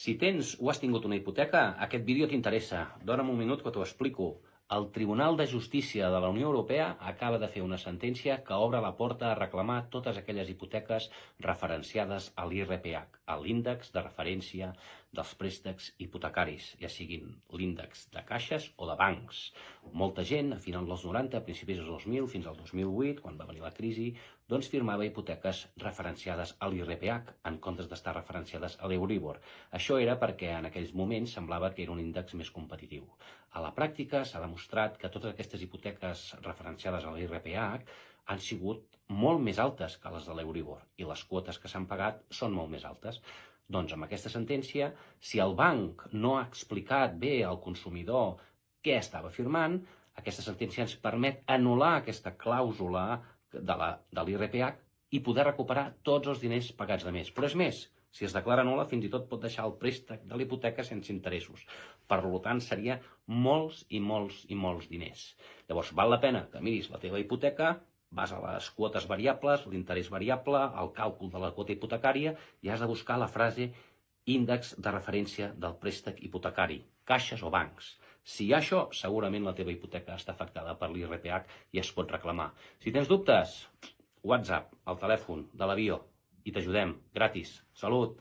Si tens o has tingut una hipoteca, aquest vídeo t'interessa. Dóna'm un minut que t'ho explico. El Tribunal de Justícia de la Unió Europea acaba de fer una sentència que obre la porta a reclamar totes aquelles hipoteques referenciades a l'IRPH, a l'índex de referència dels préstecs hipotecaris, ja siguin l'índex de caixes o de bancs. Molta gent, a finals dels 90, a principis dels 2000, fins al 2008, quan va venir la crisi, doncs firmava hipoteques referenciades a l'IRPH en comptes d'estar referenciades a l'Euribor. Això era perquè en aquells moments semblava que era un índex més competitiu. A la pràctica s'ha demostrat que totes aquestes hipoteques referenciades a l'IRPH han sigut molt més altes que les de l'Euribor i les quotes que s'han pagat són molt més altes. Doncs amb aquesta sentència, si el banc no ha explicat bé al consumidor què estava firmant, aquesta sentència ens permet anul·lar aquesta clàusula de l'IRPH i poder recuperar tots els diners pagats de més. Però és més, si es declara nul·la, fins i tot pot deixar el préstec de la hipoteca sense interessos. Per tant, seria molts i molts i molts diners. Llavors, val la pena que miris la teva hipoteca, vas a les quotes variables, l'interès variable, el càlcul de la quota hipotecària i has de buscar la frase índex de referència del préstec hipotecari, caixes o bancs. Si hi ha això, segurament la teva hipoteca està afectada per l'IRPH i es pot reclamar. Si tens dubtes, WhatsApp, al telèfon de l'avió, i t'ajudem, gratis. Salut!